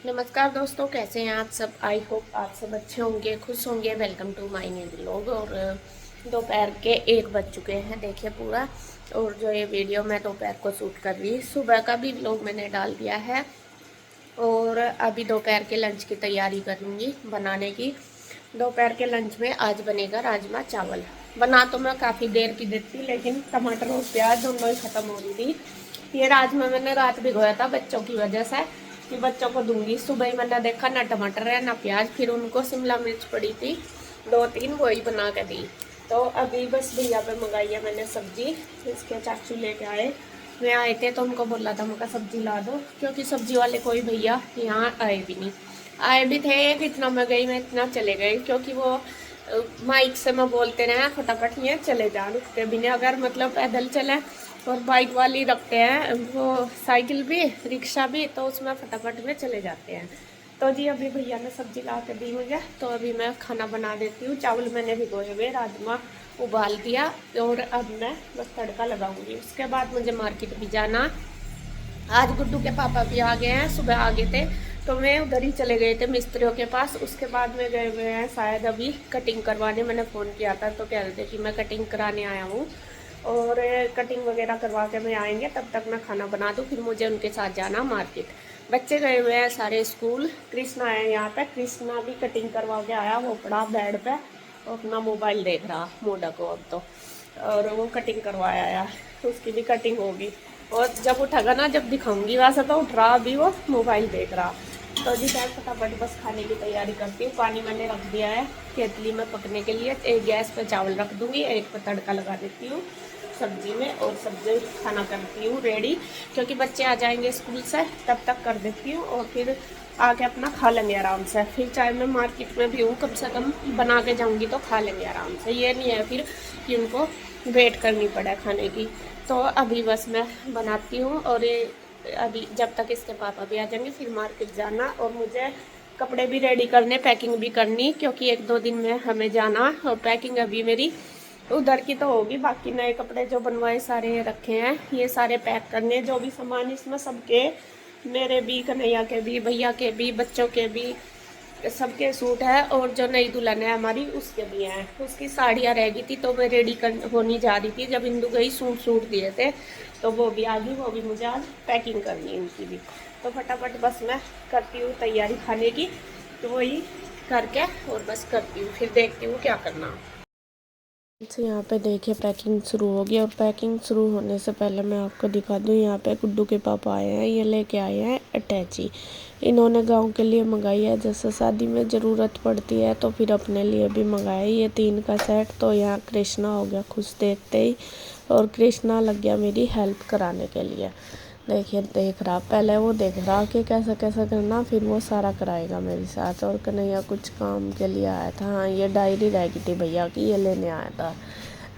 नमस्कार दोस्तों, कैसे हैं आप सब। आई होप आप सब अच्छे होंगे, खुश होंगे। Welcome to my new vlog. और दोपहर के 1 बज चुके हैं, देखिए पूरा। और जो ये वीडियो मैं दोपहर को शूट कर रही, सुबह का भी व्लॉग मैंने डाल दिया है। और अभी दोपहर के लंच की तैयारी करूँगी बनाने की। दोपहर के लंच में आज बनेगा राजमा चावल। बना तो मैं काफ़ी देर की देती, लेकिन टमाटर और प्याज दोनों ही ख़त्म हो रही थी। ये राजमा मैंने रात भिगोया था बच्चों की वजह से, कि बच्चों को दूंगी। सुबह ही मैंने देखा ना टमाटर है ना प्याज, फिर उनको शिमला मिर्च पड़ी थी 2-3, वही बना के दी। तो अभी बस भैया पे मंगाई है मैंने सब्जी। इसके चाचू लेके आए, मैं आए थे तो उनको बोला था मुझे सब्जी ला दो, क्योंकि सब्जी वाले कोई भैया यहाँ आए भी नहीं। आए भी थे इतना मैं गई, मैं इतना चले गए, क्योंकि वो माइक से मैं बोलते रहे फटाफट ये चले जा, रुकते भी नहीं। अगर मतलब पैदल चले और बाइक वाली रखते हैं वो, साइकिल भी रिक्शा भी, तो उसमें फटाफट में चले जाते हैं। तो जी अभी भैया ने सब्जी ला के दी मुझे, तो अभी मैं खाना बना देती हूँ। चावल मैंने भिगोए हुए, राजमा उबाल दिया, और अब मैं बस तड़का लगाऊंगी। उसके बाद मुझे मार्केट भी जाना। आज गुड्डू के पापा भी आ गए हैं, सुबह आ गए थे, तो मैं उधर ही चले गए थे मिस्त्रियों के पास। उसके बाद में गए हुए हैं शायद अभी कटिंग करवाने। मैंने फ़ोन किया था तो कह रहे थे कि मैं कटिंग कराने आया हूँ, और कटिंग वगैरह करवा के मैं आएंगे, तब तक मैं खाना बना दूँ, फिर मुझे उनके साथ जाना मार्केट। बच्चे गए हुए हैं सारे स्कूल। कृष्णा है यहाँ पे, कृष्णा भी कटिंग करवा के आया, वो पड़ा बेड पे और अपना मोबाइल देख रहा मोडा को अब तो। और वो कटिंग करवाया आया, उसकी भी कटिंग होगी। और जब उठेगा ना, जब दिखाऊंगी, वैसे तो उठ रहा अभी, वो मोबाइल देख रहा। तो जी मैं फटाफट बस खाने की तैयारी करती हूँ। पानी मैंने रख दिया है केतली में पकने के लिए। एक गैस पे चावल रख दूँगी, एक पे तड़का लगा देती हूँ सब्जी में, और सब्जी खाना करती हूँ रेडी, क्योंकि बच्चे आ जाएंगे स्कूल से, तब तक कर देती हूँ। और फिर आके अपना खा लेंगे आराम से। फिर चाहे मैं मार्केट में भी हूँ, कम से कम बना के जाऊँगी तो खा लेंगे आराम से। ये नहीं है फिर कि उनको वेट करनी पड़े खाने की। तो अभी बस मैं बनाती हूँ, और ये अभी जब तक इसके पापा भी आ जाएंगे फिर मार्केट जाना, और मुझे कपड़े भी रेडी करने, पैकिंग भी करनी, क्योंकि 1-2 दिन में हमें जाना। और पैकिंग अभी मेरी उधर की तो होगी, बाकी नए कपड़े जो बनवाए सारे रखे हैं, ये सारे पैक करने। जो भी सामान इसमें सबके, मेरे भी, कन्हैया के भी, भैया के भी, बच्चों के भी, सबके सूट है। और जो नई दुल्हन है हमारी, उसके भी हैं। उसकी साड़ियाँ रह गई थी तो मैं रेडी कर होनी जा रही थी, जब इंदु गई सूट दिए थे, तो वो भी आ गई। वो भी मुझे आज पैकिंग करनी है उनकी भी। तो फटाफट बस मैं करती हूँ तैयारी खाने की, तो वही करके और बस करती हूँ, फिर देखती हूँ क्या करना। तो यहाँ पे देखिए पैकिंग शुरू हो गई। और पैकिंग शुरू होने से पहले मैं आपको दिखा दूँ, यहाँ पे गुड्डू के पापा आए हैं, ये लेके आए हैं अटैची। इन्होंने गांव के लिए मंगाई है, जैसे शादी में ज़रूरत पड़ती है तो फिर अपने लिए भी मंगाया ये 3 का सेट। तो यहाँ कृष्णा हो गया खुश देखते ही, और कृष्णा लग गया मेरी हेल्प कराने के लिए। देखिए देख रहा, पहले वो देख रहा कि कैसा कैसा करना, फिर वो सारा कराएगा मेरे साथ। और कन्हैया कुछ काम के लिए आया था, हाँ ये डायरी रह गई थी भैया की, ये लेने आया था।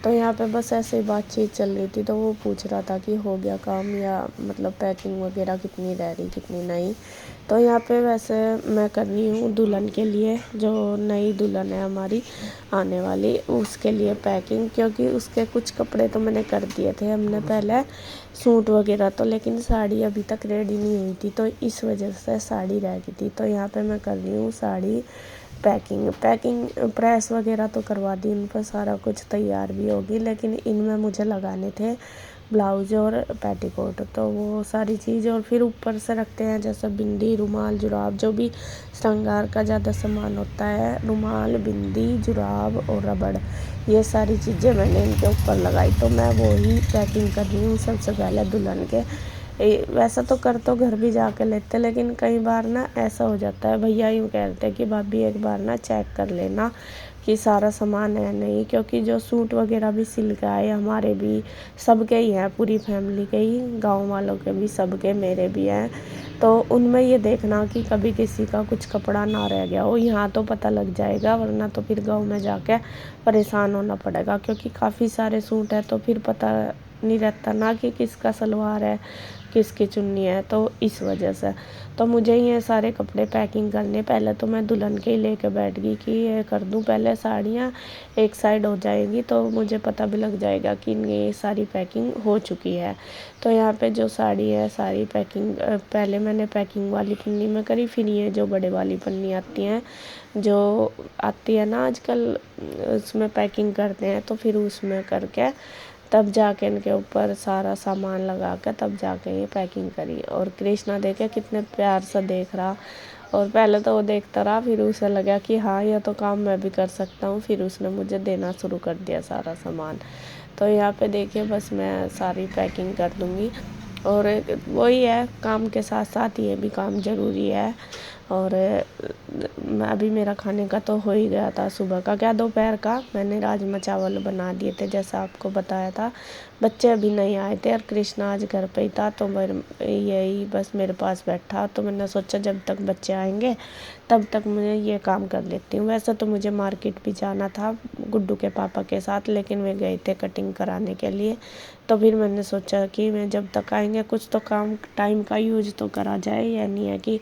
तो यहाँ पे बस ऐसे ही बातचीत चल रही थी, तो वो पूछ रहा था कि हो गया काम, या मतलब पैकिंग वगैरह कितनी रह रही कितनी नहीं। तो यहाँ पे वैसे मैं कर रही हूँ दुल्हन के लिए, जो नई दुल्हन है हमारी आने वाली, उसके लिए पैकिंग। क्योंकि उसके कुछ कपड़े तो मैंने कर दिए थे हमने पहले, सूट वगैरह तो, लेकिन साड़ी अभी तक रेडी नहीं हुई थी, तो इस वजह से साड़ी रह गई थी। तो यहाँ पे मैं कर रही हूँ साड़ी पैकिंग प्रेस वगैरह तो करवा दी, उन पर सारा कुछ तैयार भी होगी, लेकिन इनमें मुझे लगाने थे ब्लाउज और पेटीकोट, तो वो सारी चीज़। और फिर ऊपर से रखते हैं जैसे बिंदी, रुमाल, जुराब, जो भी श्रृंगार का ज़्यादा सामान होता है, रुमाल, बिंदी, जुराब और रबड़, ये सारी चीज़ें मैंने इनके ऊपर लगाई। तो मैं वो ही पैकिंग कर रही हूँ सबसे पहले दुल्हन के। वैसा तो कर तो घर भी जाके लेते, लेकिन कई बार ना ऐसा हो जाता है, भैया यूँ कहते हैं कि भाभी एक बार ना चेक कर लेना कि सारा सामान है नहीं, क्योंकि जो सूट वगैरह भी सिल के आए हमारे भी, सबके ही हैं, पूरी फैमिली के ही, गांव वालों के भी, सबके, मेरे भी हैं। तो उनमें ये देखना कि कभी किसी का कुछ कपड़ा ना रह गया हो। यहाँ तो पता लग जाएगा, वरना तो फिर गाँव में जाके परेशान होना पड़ेगा, क्योंकि काफ़ी सारे सूट हैं, तो फिर पता नहीं रहता ना कि किसका सलवार है। किसकी चुन्नी है, तो इस वजह से तो मुझे ये सारे कपड़े पैकिंग करने। पहले तो मैं दुल्हन के ही लेके बैठ गई कि ये कर दूँ, पहले साड़ियाँ एक साइड हो जाएंगी तो मुझे पता भी लग जाएगा कि ये सारी पैकिंग हो चुकी है। तो यहाँ पे जो साड़ी है सारी पैकिंग पहले मैंने पैकिंग वाली पन्नी में करी, फिर ये जो बड़े वाली पन्नी आती हैं जो आती है ना आजकल, उसमें पैकिंग करते हैं, तो फिर उसमें करके तब जाके इनके ऊपर सारा सामान लगा कर तब जाके ये पैकिंग करी। और कृष्णा देखे कितने प्यार से देख रहा, और पहले तो वो देखता रहा, फिर उसे लगा कि हाँ यह तो काम मैं भी कर सकता हूँ, फिर उसने मुझे देना शुरू कर दिया सारा सामान। तो यहाँ पे देखिए बस मैं सारी पैकिंग कर दूँगी, और वही है काम के साथ साथ ये भी काम ज़रूरी है। और अभी मेरा खाने का तो हो ही गया था, सुबह का क्या दोपहर का मैंने राजमा चावल बना दिए थे जैसा आपको बताया था। बच्चे अभी नहीं आए थे और कृष्णा आज घर पे ही था, तो यही बस मेरे पास बैठा, तो मैंने सोचा जब तक बच्चे आएंगे तब तक मैं ये काम कर लेती हूँ। वैसे तो मुझे मार्केट भी जाना था गुड्डू के पापा के साथ, लेकिन वे गए थे कटिंग कराने के लिए, तो फिर मैंने सोचा कि मैं जब तक आएंगे कुछ तो काम टाइम का यूज तो करा जाए। या नहीं है कि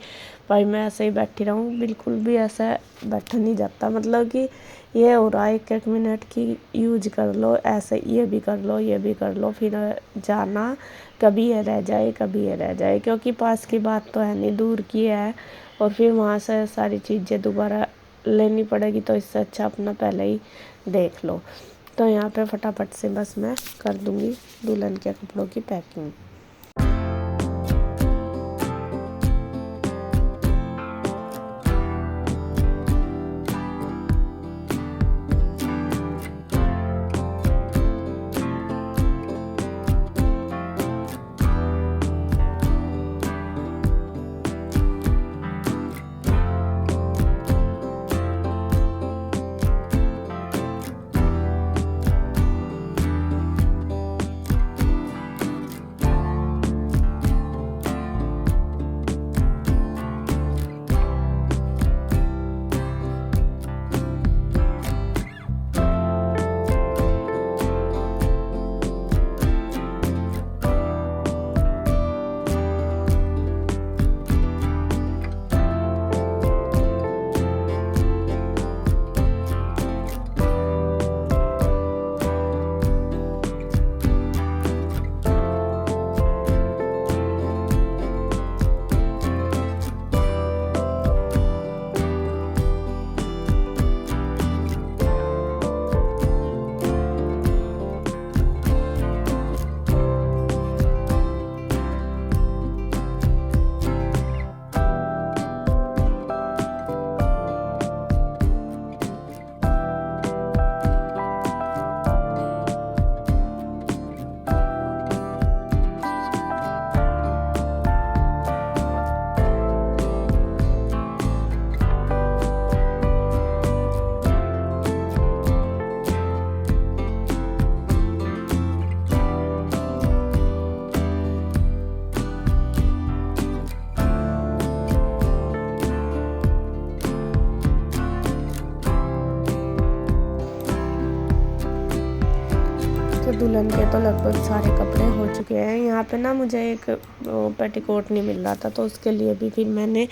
भाई मैं ऐसे ही बैठी रहूँ, बिल्कुल भी ऐसा बैठा नहीं जाता। मतलब कि ये हो रहा है एक एक मिनट की यूज कर लो, ऐसे ये भी कर लो ये भी कर लो, फिर जाना कभी ये रह जाए कभी ये रह जाए, क्योंकि पास की बात तो है नहीं, दूर की है, और फिर वहाँ से सारी चीज़ें दोबारा लेनी पड़ेगी, तो इससे अच्छा अपना पहले ही देख लो। तो यहाँ पे फटाफट से बस मैं कर दूँगी दुल्हन के कपड़ों की पैकिंग। तो दुल्हन के तो लगभग सारे कपड़े हो चुके हैं। यहाँ पे ना मुझे एक पेटीकोट नहीं मिल रहा था, तो उसके लिए भी फिर मैंने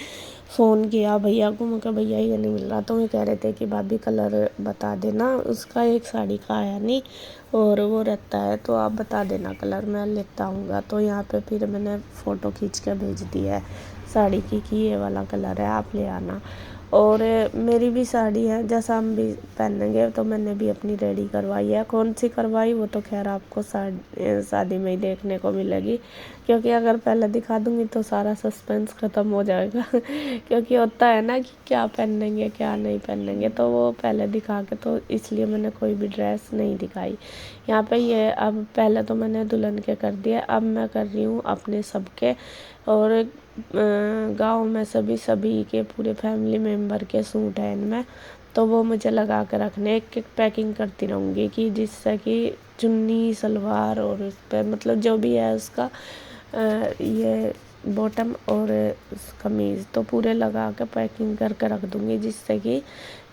फ़ोन किया भैया को, मैं कहा भैया ये नहीं मिल रहा, तो वो कह रहे थे कि भाभी कलर बता देना, उसका एक साड़ी का आया नहीं और वो रहता है, तो आप बता देना कलर मैं लेता आऊँगा। तो यहाँ पे फिर मैंने फ़ोटो खींच के भेज दिया है साड़ी की कि ये वाला कलर है आप ले आना। और मेरी भी साड़ी है, जैसा हम भी पहनेंगे, तो मैंने भी अपनी रेडी करवाई है। कौन सी करवाई वो तो खैर आपको शादी में ही देखने को मिलेगी, क्योंकि अगर पहले दिखा दूँगी तो सारा सस्पेंस ख़त्म हो जाएगा क्योंकि होता है ना कि क्या पहनेंगे क्या नहीं पहनेंगे, तो वो पहले दिखा के, तो इसलिए मैंने कोई भी ड्रेस नहीं दिखाई। यहाँ पे ये अब पहले तो मैंने दुल्हन के कर दिया, अब मैं कर रही हूँ अपने सबके। और गांव में सभी के पूरे फैमिली मेम्बर के सूट हैं इनमें, तो वो मुझे लगा कर रखने, एक एक पैकिंग करती रहूँगी कि जिससे कि चुन्नी सलवार और उस पर मतलब जो भी है उसका ये बॉटम और कमीज़ तो पूरे लगा कर पैकिंग करके रख दूँगी, जिससे कि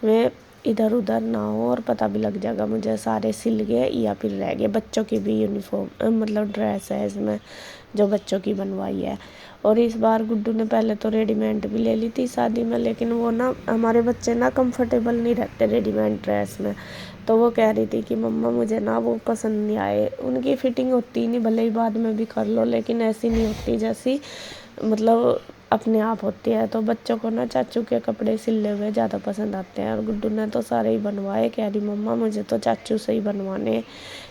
वे इधर उधर ना हो और पता भी लग जाएगा मुझे सारे सिल गए या फिर रह गए। बच्चों की भी यूनिफॉर्म मतलब ड्रेस है इसमें, जो बच्चों की बनवाई है। और इस बार गुड्डू ने पहले तो रेडीमेड भी ले ली थी शादी में, लेकिन वो ना हमारे बच्चे ना कंफर्टेबल नहीं रहते रेडीमेड ड्रेस में। तो वो कह रही थी कि मम्मा मुझे ना वो पसंद नहीं आए, उनकी फ़िटिंग होती नहीं, भले ही बाद में भी कर लो लेकिन ऐसी नहीं होती जैसी मतलब अपने आप होती है। तो बच्चों को ना चाचू के कपड़े सिले हुए ज़्यादा पसंद आते हैं, और गुड्डू ने तो सारे ही बनवाए। कह रही मम्मा मुझे तो चाचू से ही बनवाने,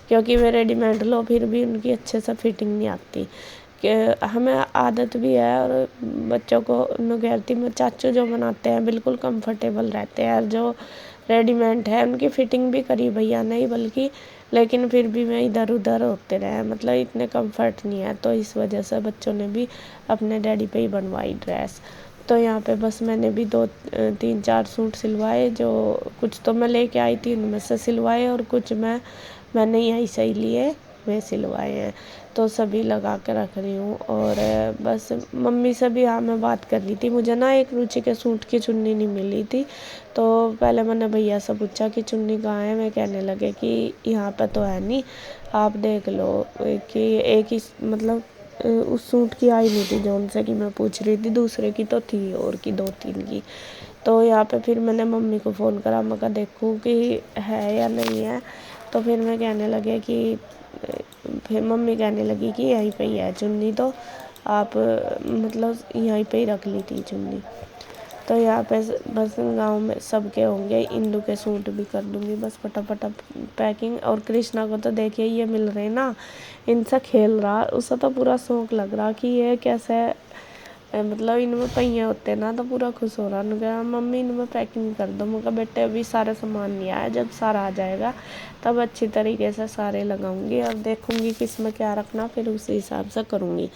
क्योंकि वे रेडीमेड लो फिर भी उनकी अच्छे से फिटिंग नहीं आती। कि हमें आदत भी है, और बच्चों को कहती मैं चाचू जो बनाते हैं बिल्कुल कंफर्टेबल रहते हैं, और जो रेडीमेड है उनकी फ़िटिंग भी करी भैया नहीं बल्कि, लेकिन फिर भी मैं इधर उधर होते रहे, मतलब इतने कंफर्ट नहीं है। तो इस वजह से बच्चों ने भी अपने डैडी पे ही बनवाई ड्रेस। तो यहाँ पे बस मैंने भी 2-3-4 सूट सिलवाए, जो कुछ तो मैं लेके आई थी उनमें से सिलवाए, और कुछ मैंने यहीं से ही लिए वे सिलवाए हैं। तो सभी लगा के रख रही हूँ। और बस मम्मी से भी हाँ मैं बात कर रही थी, मुझे ना एक रुचि के सूट की चुन्नी नहीं मिली थी। तो पहले मैंने भैया से पूछा कि चुन्नी कहाँ है, वे कहने लगे कि यहाँ पे तो है नहीं, आप देख लो। कि एक ही मतलब उस सूट की आई नहीं थी जो उनसे कि मैं पूछ रही थी, दूसरे की तो थी और की 2-3 की। तो यहाँ पे फिर मैंने मम्मी को फ़ोन करा, मैं कहा देखूँ कि है या नहीं है। तो फिर मैं कहने लगे कि फिर मम्मी कहने लगी कि यहीं पे ही है चुन्नी, तो आप मतलब यहीं पे ही रख ली थी चुन्नी। तो यहाँ पे बस गांव में सबके होंगे, इंदू के सूट भी कर दूँगी बस फटाफट पैकिंग। और कृष्णा को तो देखिए ये मिल रहे ना, इनसे खेल रहा, उसे तो पूरा शौक लग रहा कि ये कैसे मतलब इनमें पहिए होते ना, तो पूरा खुश हो रहा। उन्होंने कहा मम्मी इनमें पैकिंग कर दो। मैं कहा बेटे अभी सारे सामान नहीं आया, जब सारा आ जाएगा तब अच्छी तरीके से सारे लगाऊंगी और देखूंगी किस में क्या रखना, फिर उसी हिसाब से करूँगी।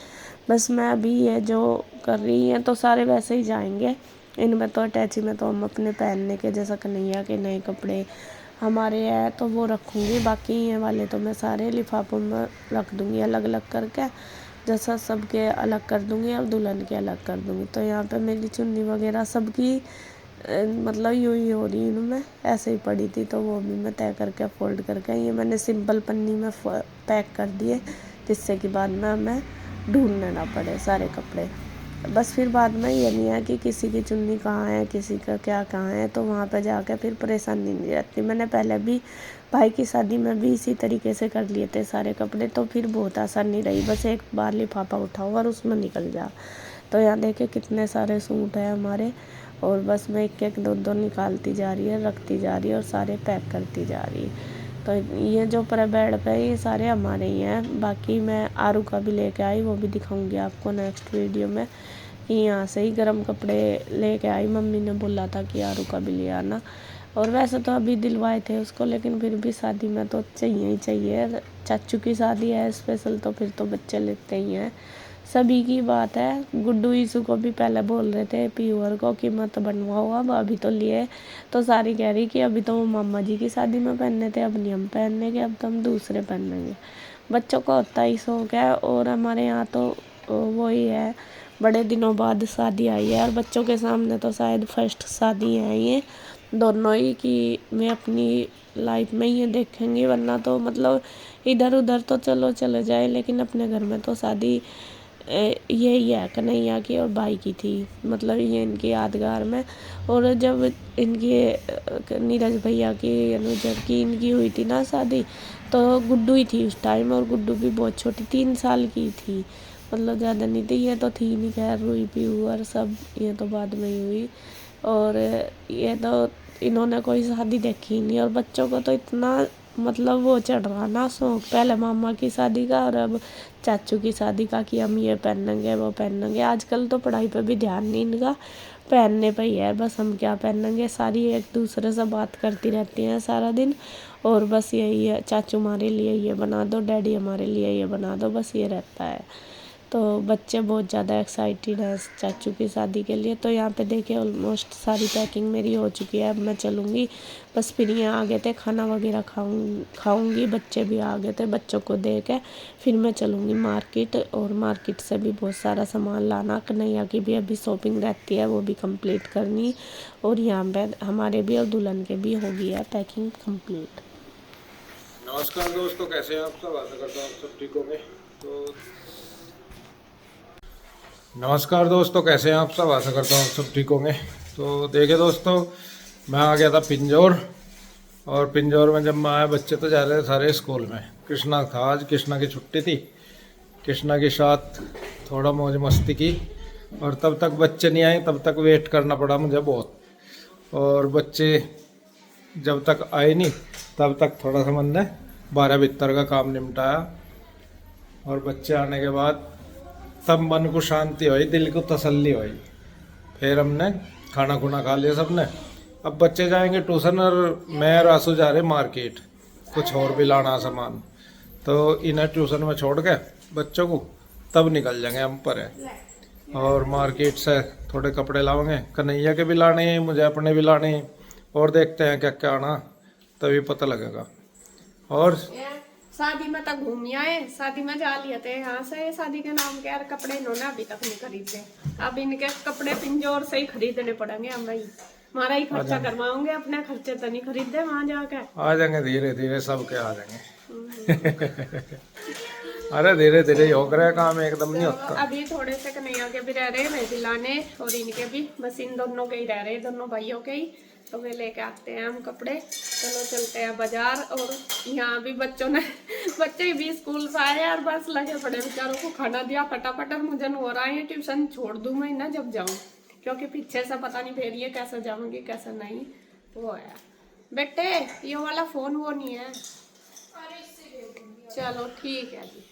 बस मैं अभी ये जो कर रही हैं तो सारे वैसे ही जाएंगे। इनमें तो अटैची में तो हम अपने पहनने के जैसा कन्हैया के नए कपड़े हमारे हैं तो वो रखूँगी, बाकी ये वाले तो मैं सारे लिफाफों में रख दूँगी अलग अलग करके, जैसा सबके अलग कर दूँगी और दुल्हन के अलग कर दूँगी। तो यहाँ पे मेरी चुन्नी वगैरह सबकी मतलब यूँ ही हो रही इनमें ऐसे ही पड़ी थी, तो वो भी मैं तय करके फोल्ड करके ये मैंने सिंपल पन्नी में पैक कर दिए, जिससे कि बाद में हमें ढूंढने ना पड़े सारे कपड़े। बस फिर बाद में ये नहीं है कि किसी की चुन्नी कहाँ है, किसी का क्या कहाँ है, तो वहाँ पे जाकर फिर परेशानी नहीं रहती। मैंने पहले भी भाई की शादी में भी इसी तरीके से कर लिए थे सारे कपड़े, तो फिर बहुत आसानी रही, बस एक बार लिफाफा उठाओ और उसमें निकल जा। तो यहाँ देखे कितने सारे सूट हैं हमारे, और बस मैं एक एक दो दो निकालती जा रही है, रखती जा रही है और सारे पैक करती जा रही है। तो ये जो पूरा बेड पे ये सारे हमारे ही हैं। बाकी मैं आरू का भी लेके आई, वो भी दिखाऊंगी आपको नेक्स्ट वीडियो में। कि यहाँ से ही गर्म कपड़े लेके आई, मम्मी ने बोला था कि आरू का भी ले आना। और वैसे तो अभी दिलवाए थे उसको, लेकिन फिर भी शादी में तो चाहिए ही चाहिए, चाचू की शादी है स्पेशल, तो फिर तो बच्चे लेते ही हैं। सभी की बात है। गुड्डू ईसू को भी पहले बोल रहे थे प्योर को कि मत बनवाओ, अब अभी तो लिए। तो सारी कह रही कि अभी तो वो मामा जी की शादी में पहनने थे, अब नहीं हम पहनने के, अब तो हम दूसरे पहनेंगे। बच्चों को होता ही शौक है, और हमारे यहाँ तो वही है, बड़े दिनों बाद शादी आई है, और बच्चों के सामने तो शायद फर्स्ट शादी है ये दोनों ही, कि मैं अपनी लाइफ में ये देखेंगे, वरना तो मतलब इधर उधर तो चलो चले जाए, लेकिन अपने घर में तो शादी यही है कन्हैया की और भाई की थी, मतलब ये इनकी यादगार में। और जब इनकी नीरज भैया की अनुजर की इनकी हुई थी ना शादी, तो गुड्डू ही थी उस टाइम, और गुड्डू भी बहुत छोटी 3 साल की थी, मतलब ज़्यादा नहीं थी। ये तो थी नहीं, खैर रुई पीहू और सब ये तो बाद में ही हुई। और ये तो इन्होंने कोई शादी देखी नहीं, और बच्चों को तो इतना मतलब वो चढ़ रहा ना शौक, पहले मामा की शादी का और अब चाचू की शादी का, कि हम ये पहनेंगे वो पहनेंगे। आजकल तो पढ़ाई पे भी ध्यान नहीं इनका, पहनने पे ही है, बस हम क्या पहनेंगे, सारी एक दूसरे से बात करती रहती हैं सारा दिन। और बस यही है, चाचू हमारे लिए ये बना दो, डैडी हमारे लिए ये बना दो, बस ये रहता है। तो बच्चे बहुत ज़्यादा एक्साइटेड हैं चाचू की शादी के लिए। तो यहाँ पे देखिए ऑलमोस्ट सारी पैकिंग मेरी हो चुकी है, अब मैं चलूँगी। बस फिर ये आ गए थे, खाना वगैरह खाऊंगी, बच्चे भी आ गए थे, बच्चों को दे के फिर मैं चलूँगी मार्केट, और मार्केट से भी बहुत सारा सामान लाना, कन्हैया की भी अभी शॉपिंग रहती है वो भी कंप्लीट करनी, और यहाँ पे हमारे भी और दुल्हन के भी हो गई है पैकिंग कंप्लीट। नमस्कार दोस्तों, कैसे हैं आप सब? आशा करता हूँ आप सब ठीक होंगे। तो नमस्कार दोस्तों, कैसे हैं आप सब। आशा करता हूँ आप सब ठीक होंगे। तो देखिए दोस्तों, मैं आ गया था पिंजौर। और पिंजौर में जब मैं आया, बच्चे तो जा रहे थे सारे स्कूल में। कृष्णा था, आज कृष्णा की छुट्टी थी। कृष्णा के साथ थोड़ा मौज मस्ती की। और तब तक बच्चे नहीं आए, तब तक वेट करना पड़ा मुझे बहुत। और बच्चे जब तक आए नहीं, तब तक थोड़ा सा मैंने 12 बिस्तर का काम निपटाया। और बच्चे आने के बाद तब मन को शांति हुई, दिल को तसल्ली हुई। फिर हमने खाना खुना खा लिया सबने। अब बच्चे जाएंगे ट्यूशन और मैं और आंसू जा रहे मार्केट, कुछ और भी लाना सामान। तो इन्हें ट्यूशन में छोड़ के बच्चों को तब निकल जाएंगे हम पर है। और मार्केट से थोड़े कपड़े लाओगे, कन्हैया के भी लाने हैं, मुझे अपने भी लाने हैं। और देखते हैं क्या क्या आना, तभी पता लगेगा। और शादी में तक घूम आए, शादी में जा लिए थे यहाँ से। शादी के नाम के यार कपड़े इन्होंने अभी तक नहीं खरीदे। अब इनके कपड़े पिंजौर से ही खरीदने पड़ेंगे हमें ही। हमारा ही खर्चा करवाओगे, अपने खर्चे तो नहीं खरीदे वहां जाके। आ जाएंगे धीरे धीरे, सबके आ जाएंगे। अरे धीरे धीरे ही हो रहा काम, एकदम नहीं होता। अभी थोड़े से कन्हैया के भी रह रहे हैं मेहंदी लाने, और इनके भी मशीन दोनों के ही रह रहे हैं, दोनों भाइयों के ही। तो वे लेके आते हैं हम कपड़े। चलो चलते हैं बाजार। और यहाँ भी बच्चों ने बच्चे भी स्कूल से आए और बस लगे पड़े, बेचारों को खाना दिया फटाफट। और मुझे हो रहा है ट्यूशन छोड़ दूँ मैं ना जब जाऊँ, क्योंकि पीछे से पता नहीं फिर ये कैसे जाऊंगी कैसे नहीं। वो है बेटे, ये वाला फोन वो नहीं है। चलो ठीक है जी।